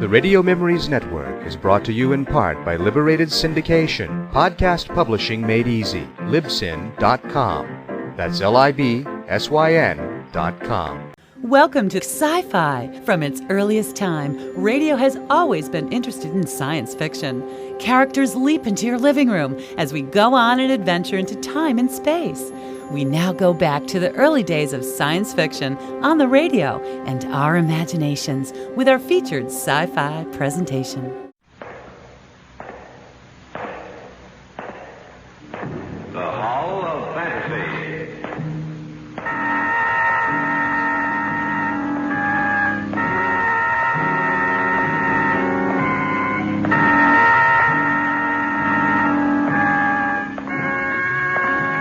The Radio Memories Network is brought to you in part by Liberated Syndication, podcast publishing made easy, libsyn.com. That's libsyn.com. Welcome to Sci-Fi. From its earliest time, radio has always been interested in science fiction. Characters leap into your living room as we go on an adventure into time and space. We now go back to the early days of science fiction on the radio and our imaginations with our featured sci-fi presentation. The Hall of Fantasy.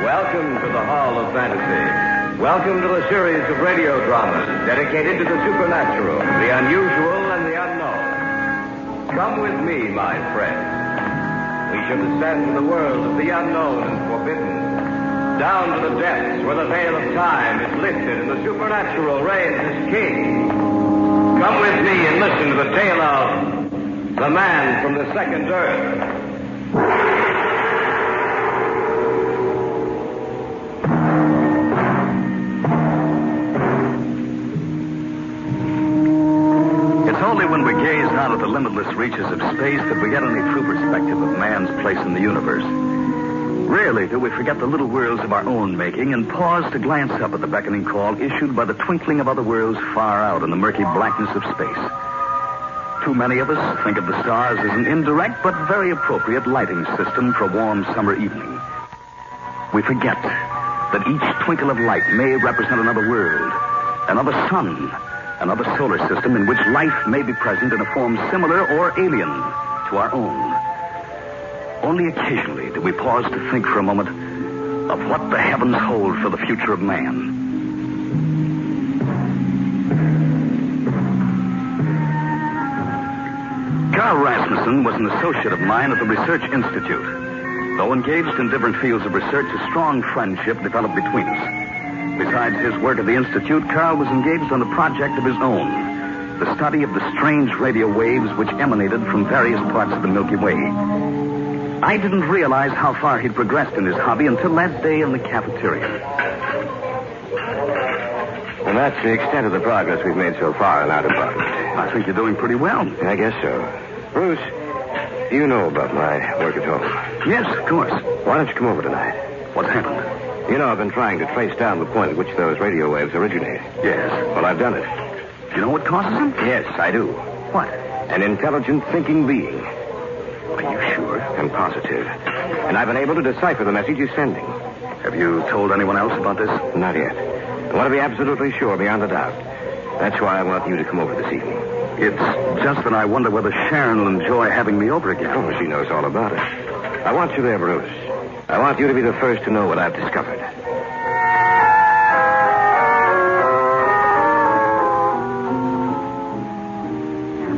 Welcome to the Hall of Fantasy. Welcome to the series of radio dramas dedicated to the supernatural, the unusual, and the unknown. Come with me, my friends. We shall descend to the world of the unknown and forbidden, down to the depths where the veil of time is lifted and the supernatural reigns as king. Come with me and listen to the tale of the man from the second earth. Only when we gaze out at the limitless reaches of space that we get any true perspective of man's place in the universe. Rarely do we forget the little worlds of our own making and pause to glance up at the beckoning call issued by the twinkling of other worlds far out in the murky blackness of space. Too many of us think of the stars as an indirect but very appropriate lighting system for a warm summer evening. We forget that each twinkle of light may represent another world, another sun, another solar system in which life may be present in a form similar or alien to our own. Only occasionally do we pause to think for a moment of what the heavens hold for the future of man. Carl Rasmussen was an associate of mine at the Research Institute. Though engaged in different fields of research, a strong friendship developed between us. Besides his work at the Institute, Carl was engaged on a project of his own, the study of the strange radio waves which emanated from various parts of the Milky Way. I didn't realize how far he'd progressed in his hobby until that day in the cafeteria. And that's the extent of the progress we've made so far in our department. I think you're doing pretty well. I guess so. Bruce, you know about my work at home. Yes, of course. Why don't you come over tonight? What's happened? You know, I've been trying to trace down the point at which those radio waves originate. Yes. Well, I've done it. Do you know what causes them? Yes, I do. What? An intelligent thinking being. Are you sure? I'm positive. And I've been able to decipher the message he's sending. Have you told anyone else about this? Not yet. I want to be absolutely sure beyond a doubt. That's why I want you to come over this evening. It's just that I wonder whether Sharon will enjoy having me over again. Oh, she knows all about it. I want you there, Bruce. I want you to be the first to know what I've discovered.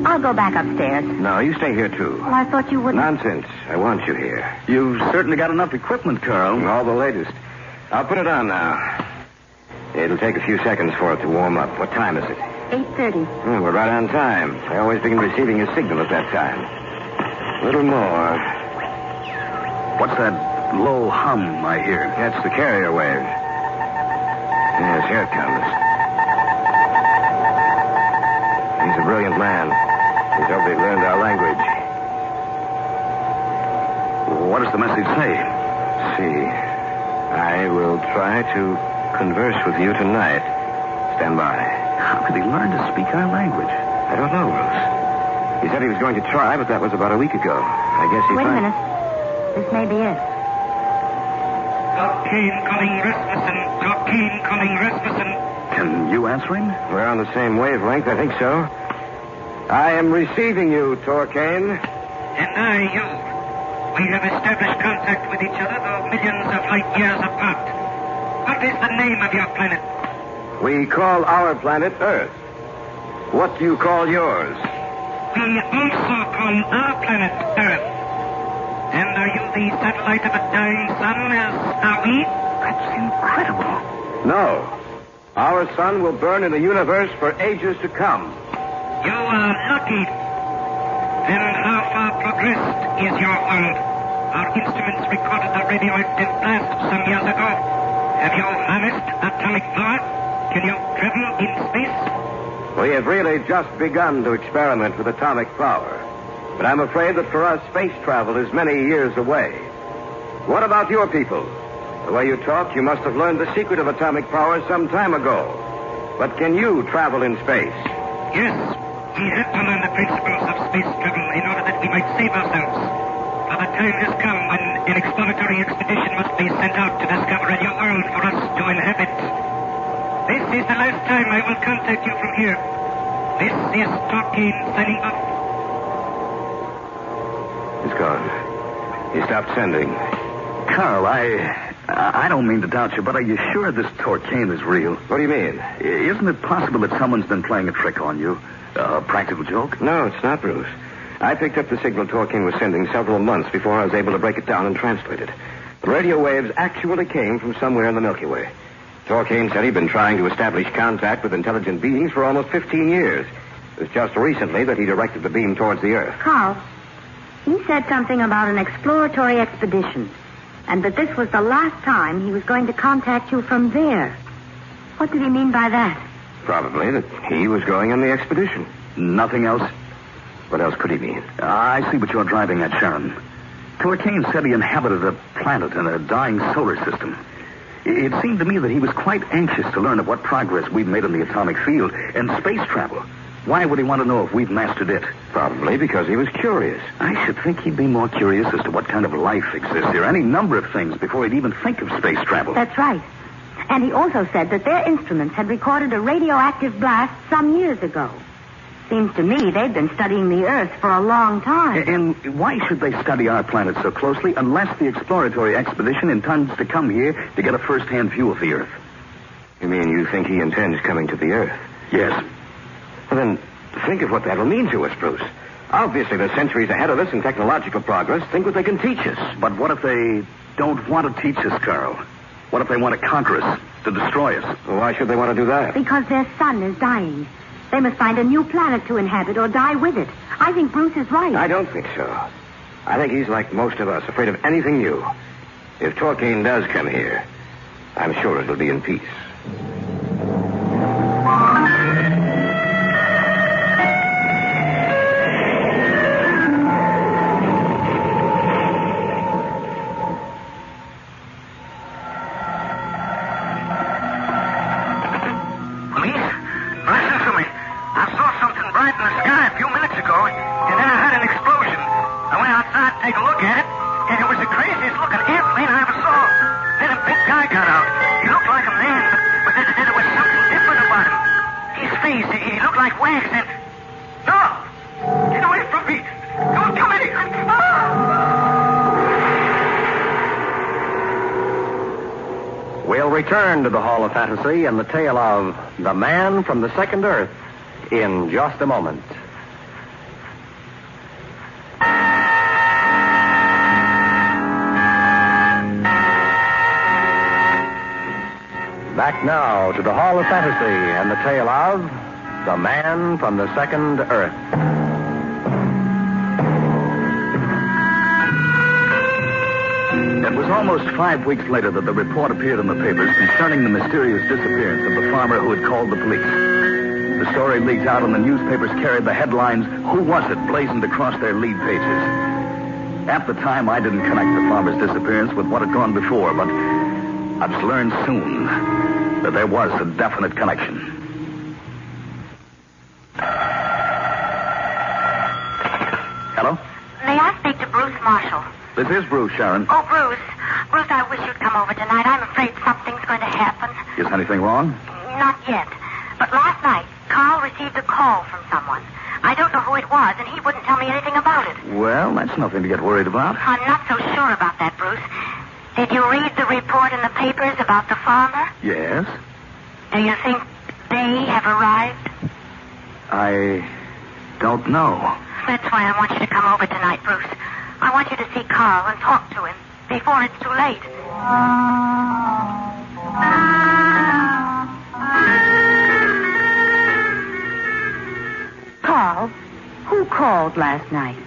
I'll go back upstairs. No, you stay here, too. Well, I thought you wouldn't. Nonsense. I want you here. You've certainly got enough equipment, Carl. All the latest. I'll put it on now. It'll take a few seconds for it to warm up. What time is it? 8:30. Oh, we're right on time. I always begin receiving a signal at that time. A little more. What's that low hum I hear? That's the carrier wave. Yes, here it comes. He's a brilliant man. He's hopefully learned our language. What does the message say? See, I will try to converse with you tonight. Stand by. How could he learn to speak our language? I don't know, Bruce. He said he was going to try, but that was about a week ago. I guess he Wait a minute. This may be it. Joaquin calling Rasmussen. Joaquin calling Rasmussen. Can you answer him? We're on the same wavelength, I think so. I am receiving you, Torcane. And I, you. We have established contact with each other, though millions of light years apart. What is the name of your planet? We call our planet Earth. What do you call yours? We also call our planet Earth. And are you the satellite of a dying sun, as are we? That's incredible. No. Our sun will burn in the universe for ages to come. You are lucky. of rest is your world. Our instruments recorded a radioactive blast some years ago. Have you harnessed atomic power? Can you travel in space? We have really just begun to experiment with atomic power. But I'm afraid that for us, space travel is many years away. What about your people? The way you talk, you must have learned the secret of atomic power some time ago. But can you travel in space? Yes, we have to learn the principles of space travel in order that we might save ourselves. For the time has come when an exploratory expedition must be sent out to discover a new world for us to inhabit. This is the last time I will contact you from here. This is Tolkien signing off. He's gone. He stopped sending. Carl, I don't mean to doubt you, but are you sure this Tolkien is real? What do you mean? Isn't it possible that someone's been playing a trick on you? A practical joke? No, it's not, Bruce. I picked up the signal Tolkien was sending several months before I was able to break it down and translate it. The radio waves actually came from somewhere in the Milky Way. Tolkien said he'd been trying to establish contact with intelligent beings for almost 15 years. It was just recently that he directed the beam towards the Earth. Carl, he said something about an exploratory expedition, and that this was the last time he was going to contact you from there. What did he mean by that? Probably that he was going on the expedition. Nothing else? What else could he mean? I see what you're driving at, Sharon. Tolkien said he inhabited a planet in a dying solar system. It seemed to me that he was quite anxious to learn of what progress we've made in the atomic field and space travel. Why would he want to know if we've mastered it? Probably because he was curious. I should think he'd be more curious as to what kind of life exists here, any number of things, before he'd even think of space travel. That's right. And he also said that their instruments had recorded a radioactive blast some years ago. Seems to me they've been studying the Earth for a long time. And why should they study our planet so closely unless the exploratory expedition intends to come here to get a first-hand view of the Earth? You mean you think he intends coming to the Earth? Yes. Well, then, think of what that'll mean to us, Bruce. Obviously, they're centuries ahead of us in technological progress. Think what they can teach us. But what if they don't want to teach us, Carl? What if they want to conquer us, to destroy us? Well, why should they want to do that? Because their sun is dying. They must find a new planet to inhabit or die with it. I think Bruce is right. I don't think so. I think he's like most of us, afraid of anything new. If Tolkien does come here, I'm sure it'll be in peace. We'll return to the Hall of Fantasy and the tale of The Man from the Second Earth in just a moment. Back now to the Hall of Fantasy and the tale of The Man from the Second Earth. It was almost 5 weeks later that the report appeared in the papers concerning the mysterious disappearance of the farmer who had called the police. The story leaked out and the newspapers carried the headlines, "Who Was It?" blazoned across their lead pages. At the time, I didn't connect the farmer's disappearance with what had gone before, but I was learned soon that there was a definite connection. Hello? May I speak to Bruce Marshall? This is Bruce, Sharon. Oh, Bruce. Bruce, I wish you'd come over tonight. I'm afraid something's going to happen. Is anything wrong? Not yet. But last night, Carl received a call from someone. I don't know who it was, and he wouldn't tell me anything about it. Well, that's nothing to get worried about. I'm not so sure about that, Bruce. Did you read the report in the papers about the farmer? Yes? Do you think they have arrived? I don't know. That's why I want you to come over tonight, Bruce. I want you to see Carl and talk to him before it's too late. Carl, who called last night?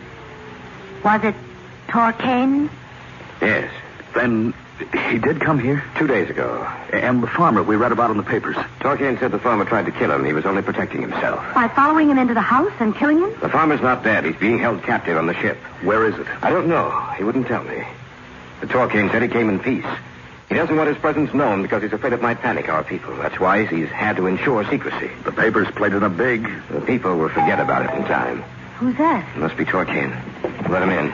Was it Torcaine? Yes. Then he did come here? 2 days ago. And the farmer we read about in the papers. Torcaine said the farmer tried to kill him. He was only protecting himself. By following him into the house and killing him? The farmer's not dead. He's being held captive on the ship. Where is it? I don't know. He wouldn't tell me. But Torcaine said he came in peace. He doesn't want his presence known because he's afraid it might panic our people. That's why he's had to ensure secrecy. The papers played it up big. The people will forget about it in time. Who's that? It must be Torcaine. Let him in.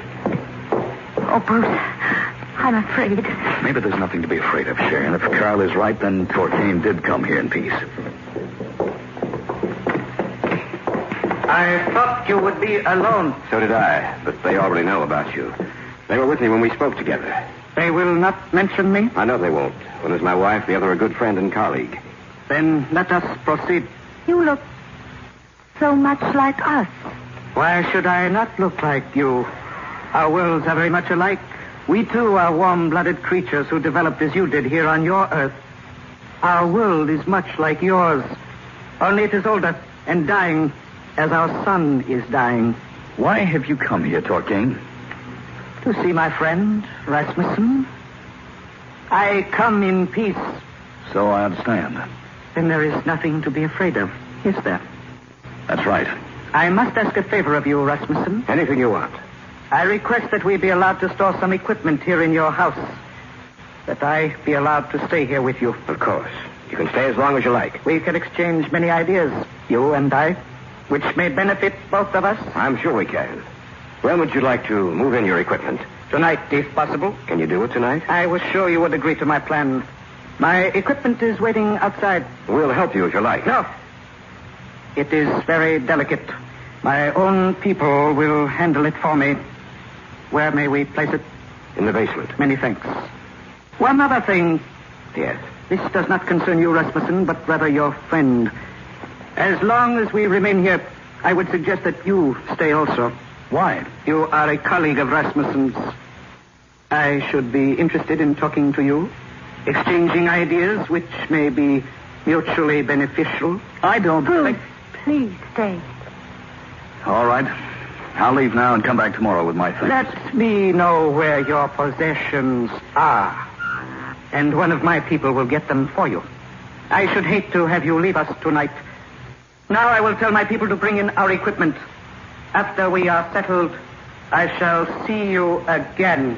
Oh, Bruce, I'm afraid. Maybe there's nothing to be afraid of, Sharon. If Carl is right, then Torcaine did come here in peace. I thought you would be alone. So did I, but they already know about you. They were with me when we spoke together. They will not mention me? I know they won't. One is my wife, the other a good friend and colleague. Then let us proceed. You look so much like us. Why should I not look like you? Our worlds are very much alike. We, too, are warm-blooded creatures who developed as you did here on your Earth. Our world is much like yours. Only it is older and dying as our sun is dying. Why have you come here, Torcaine? To see my friend, Rasmussen. I come in peace. So I understand. Then there is nothing to be afraid of, is there? That's right. I must ask a favor of you, Rasmussen. Anything you want. I request that we be allowed to store some equipment here in your house. That I be allowed to stay here with you. Of course. You can stay as long as you like. We can exchange many ideas, you and I, which may benefit both of us. I'm sure we can. When would you like to move in your equipment? Tonight, if possible. Can you do it tonight? I was sure you would agree to my plan. My equipment is waiting outside. We'll help you if you like. No. It is very delicate. My own people will handle it for me. Where may we place it? In the basement. Many thanks. One other thing. Yes. This does not concern you, Rasmussen, but rather your friend. As long as we remain here, I would suggest that you stay also. Why? You are a colleague of Rasmussen's. I should be interested in talking to you, exchanging ideas which may be mutually beneficial. I don't Bruce, think... please stay. All right. I'll leave now and come back tomorrow with my things. Let me know where your possessions are, and one of my people will get them for you. I should hate to have you leave us tonight. Now I will tell my people to bring in our equipment. After we are settled, I shall see you again.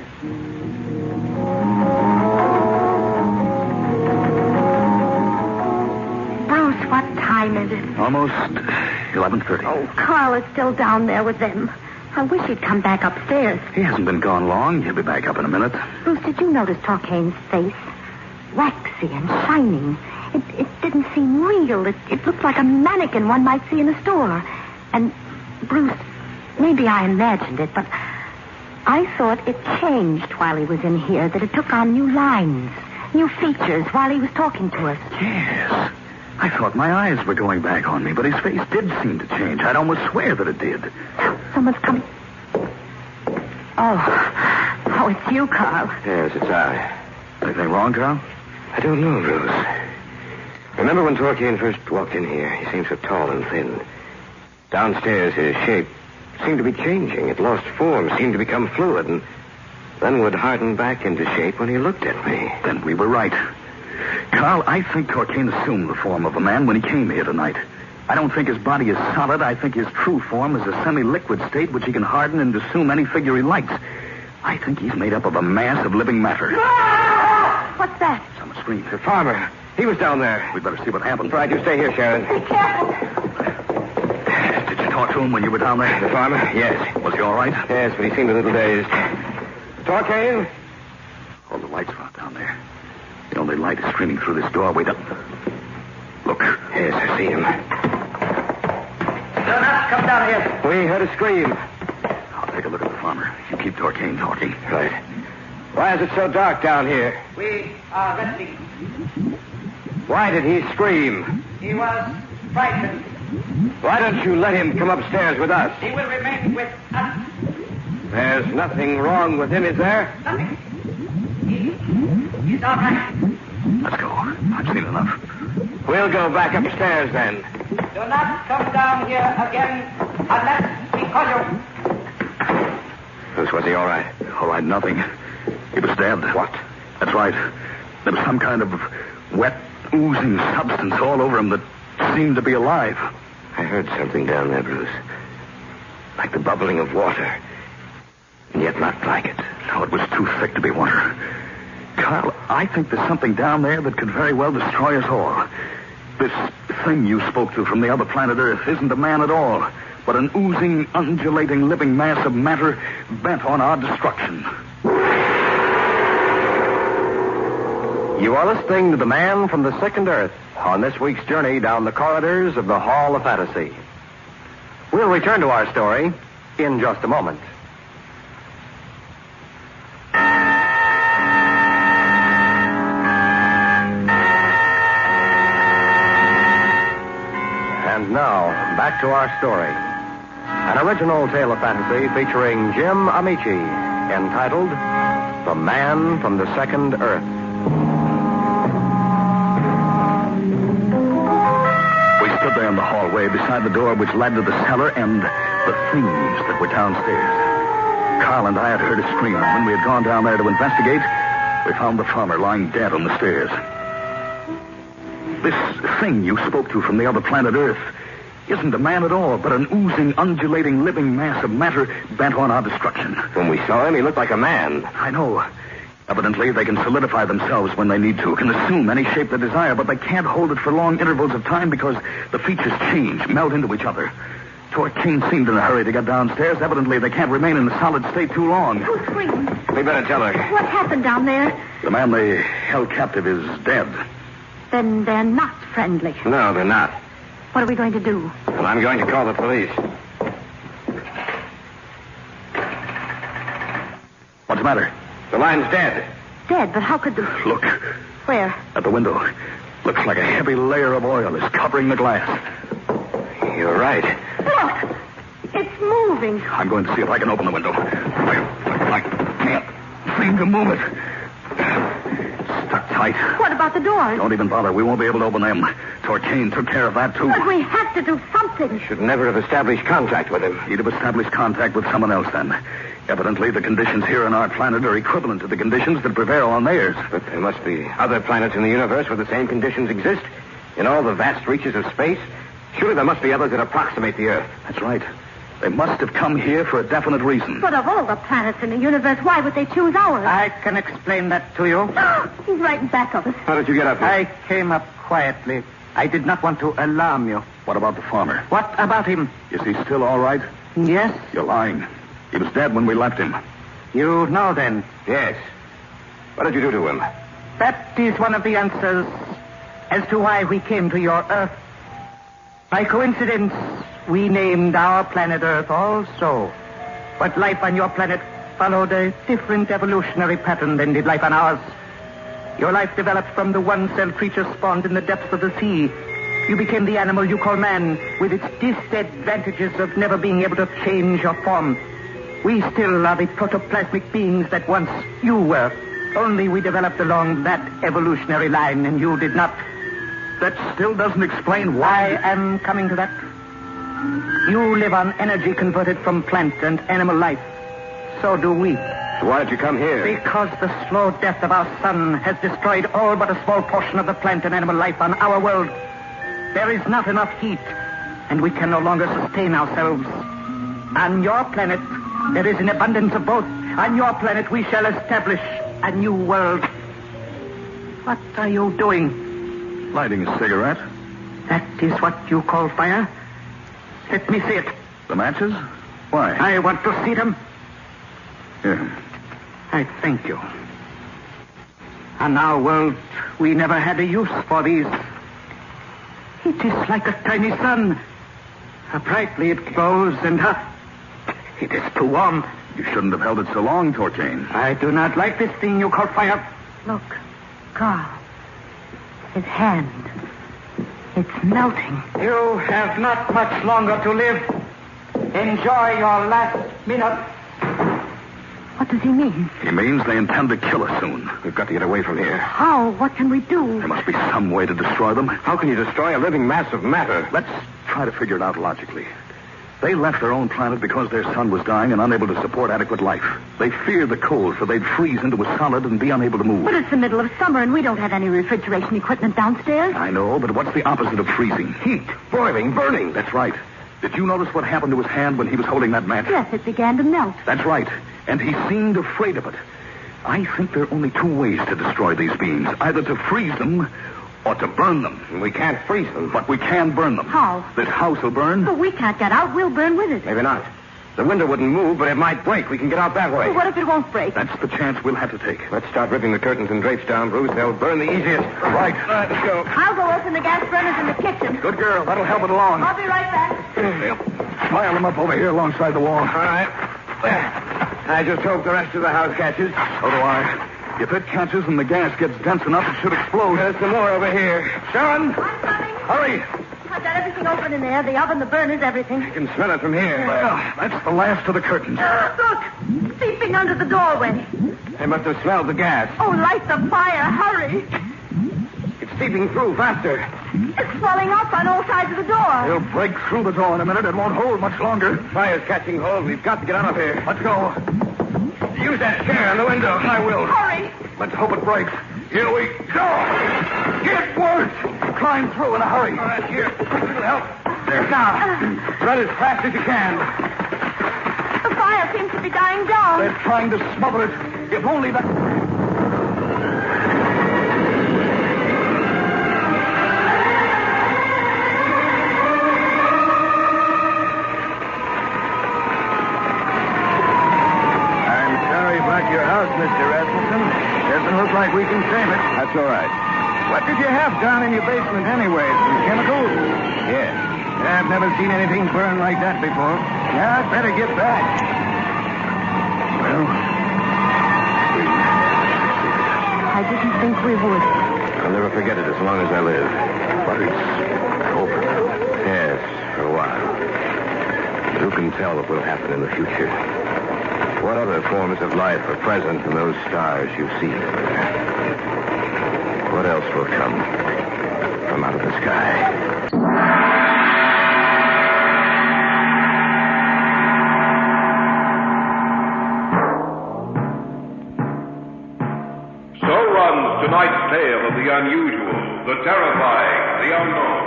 Bruce, what time is it? Almost 11:30. Oh, Carl is still down there with them. I wish he'd come back upstairs. He hasn't been gone long. He'll be back up in a minute. Bruce, did you notice Torcaine's face? Waxy and shining. It didn't seem real. It looked like a mannequin one might see in a store. And, Bruce, maybe I imagined it, but I thought it changed while he was in here, that it took on new lines, new features while he was talking to us. Yes. I thought my eyes were going back on me, but his face did seem to change. I'd almost swear that it did. Someone's coming. Oh, it's you, Carl. Yes, it's I. Anything wrong, Carl? I don't know, Bruce. Remember when Torcaine first walked in here? He seemed so tall and thin. Downstairs, his shape seemed to be changing. It lost form, seemed to become fluid, and then would harden back into shape when he looked at me. Then we were right. Carl, I think Torcaine assumed the form of a man when he came here tonight. I don't think his body is solid. I think his true form is a semi-liquid state which he can harden and assume any figure he likes. I think he's made up of a mass of living matter. What's that? Someone screamed. The farmer. He was down there. We'd better see what happened. Right, you stay here, Sharon. Be careful. Did you talk to him when you were down there? The farmer? Yes. Was he all right? Yes, but he seemed a little dazed. Torcaine? All the lights are out down there. The only light is streaming through this doorway. Look. Yes, I see him. Do not come down here. We heard a scream. I'll take a look at the farmer. You keep Torcaine talking. Right. Why is it so dark down here? We are resting. Why did he scream? He was frightened. Why don't you let him come upstairs with us? He will remain with us. There's nothing wrong with him, is there? Nothing. He's all right. Let's go. I've seen enough. We'll go back upstairs then. Do not come down here again unless we call you. Who he all right? All right, nothing. He was dead. What? That's right. There was some kind of wet, oozing substance all over him that seemed to be alive. I heard something down there, Bruce. Like the bubbling of water. And yet not like it. No, it was too thick to be water. Carl, I think there's something down there that could very well destroy us all. This thing you spoke to from the other planet Earth isn't a man at all, but an oozing, undulating, living mass of matter bent on our destruction. You are listening to the man from the second Earth on this week's journey down the corridors of the Hall of Fantasy. We'll return to our story in just a moment. And now, back to our story. An original tale of fantasy featuring Jim Amici, entitled The Man from the Second Earth. We stood there in the hallway beside the door which led to the cellar and the things that were downstairs. Carl and I had heard a scream, and when we had gone down there to investigate, we found the farmer lying dead on the stairs. This thing you spoke to from the other planet Earth isn't a man at all, but an oozing, undulating, living mass of matter bent on our destruction. When we saw him, he looked like a man. I know. Evidently, they can solidify themselves when they need to, can assume any shape they desire, but they can't hold it for long intervals of time because the features change, meld into each other. Torquine seemed in a hurry to get downstairs. Evidently, they can't remain in a solid state too long. Who's screaming? We better tell her. What happened down there? The man they held captive is dead. Then they're not friendly. No, they're not. What are we going to do? Well, I'm going to call the police. What's the matter? The line's dead. Dead, but how could the... Look. Where? At the window. Looks like a heavy layer of oil is covering the glass. You're right. Look! It's moving. I'm going to see if I can open the window. I can't seem to move it. Stuck tight. What about the doors? Don't even bother. We won't be able to open them. Torquine took care of that, too. But we have to do something. Should never have established contact with him. He'd have established contact with someone else then. Evidently, the conditions here on our planet are equivalent to the conditions that prevail on theirs. But there must be other planets in the universe where the same conditions exist. In all the vast reaches of space. Surely there must be others that approximate the Earth. That's right. They must have come here for a definite reason. But of all the planets in the universe, why would they choose ours? I can explain that to you. He's right in back of us. How did you get up here? I came up quietly. I did not want to alarm you. What about the farmer? What about him? Is he still all right? Yes? You're lying. He was dead when we left him. You know then. Yes. What did you do to him? That is one of the answers as to why we came to your Earth. By coincidence, we named our planet Earth also. But life on your planet followed a different evolutionary pattern than did life on ours. Your life developed from the one-celled creature spawned in the depths of the sea. You became the animal you call man, with its disadvantages of never being able to change your form. We still are the protoplasmic beings that once you were. Only we developed along that evolutionary line, and you did not. That still doesn't explain why. I am coming to that. You live on energy converted from plant and animal life. So do we. So why did you come here? Because the slow death of our sun has destroyed all but a small portion of the plant and animal life on our world. There is not enough heat, and we can no longer sustain ourselves. On your planet, there is an abundance of both. On your planet, we shall establish a new world. What are you doing? Lighting a cigarette. That is what you call fire? Let me see it. The matches? Why? I want to see them. Here. I thank you. On our world, we never had a use for these. It is like a tiny sun. How brightly it glows, and it is too warm. You shouldn't have held it so long, Torquine. I do not like this thing you call fire. Look, Carl. His hand. It's melting. You have not much longer to live. Enjoy your last minute. What does he mean? He means they intend to kill us soon. We've got to get away from here. How? What can we do? There must be some way to destroy them. How can you destroy a living mass of matter? Let's try to figure it out logically. They left their own planet because their sun was dying and unable to support adequate life. They feared the cold, for they'd freeze into a solid and be unable to move. But it's the middle of summer, and we don't have any refrigeration equipment downstairs. I know, but what's the opposite of freezing? Heat, boiling, burning. That's right. Did you notice what happened to his hand when he was holding that match? Yes, it began to melt. That's right. And he seemed afraid of it. I think there are only two ways to destroy these beings. Either to freeze them or to burn them. And we can't freeze them. But we can burn them. How? This house will burn. But we can't get out. We'll burn with it. Maybe not. The window wouldn't move, but it might break. We can get out that way. Well, what if it won't break? That's the chance we'll have to take. Let's start ripping the curtains and drapes down, Bruce. They'll burn the easiest. Right. All right, let's go. I'll go open the gas burners in the kitchen. Good girl. That'll help it along. I'll be right back. Pile them up over here alongside the wall. All right. I just hope the rest of the house catches. So do I. If it catches and the gas gets dense enough, it should explode. There's some more over here. Sharon! I'm coming. Hurry! I've got everything open in there. The oven, the burners, everything. I can smell it from here. Well, that's the last of the curtains. Look! Seeping under the doorway. They must have smelled the gas. Oh, light the fire. Hurry. It's seeping through faster. It's swelling up on all sides of the door. It'll break through the door in a minute. It won't hold much longer. Fire's catching hold. We've got to get out of here. Let's go. Use that chair on the window. I will. Hurry. Let's hope it breaks. Here we go. It works. Climb through in a hurry. All right, here. It'll help. There. Now. Run as fast as you can. The fire seems to be dying down. They're trying to smother it. If only that... Your house, Mr. Rasmussen. Doesn't look like we can save it. That's all right. What did you have down in your basement anyway? Some chemicals? Yes. I've never seen anything burn like that before. Yeah, I'd better get back. Well, I didn't think we would. I'll never forget it as long as I live. but it's over now. Yes, for a while. But who can tell what will happen in the future? What other forms of life are present in those stars you see over there? What else will come from out of the sky? So runs tonight's tale of the unusual, the terrifying, the unknown.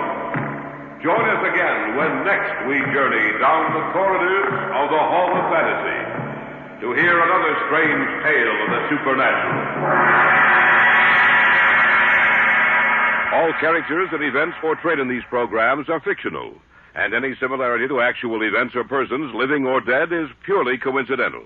Join us again when next we journey down the corridors of the Hall of Fantasy to hear another strange tale of the supernatural. All characters and events portrayed in these programs are fictional, and any similarity to actual events or persons, living or dead, is purely coincidental.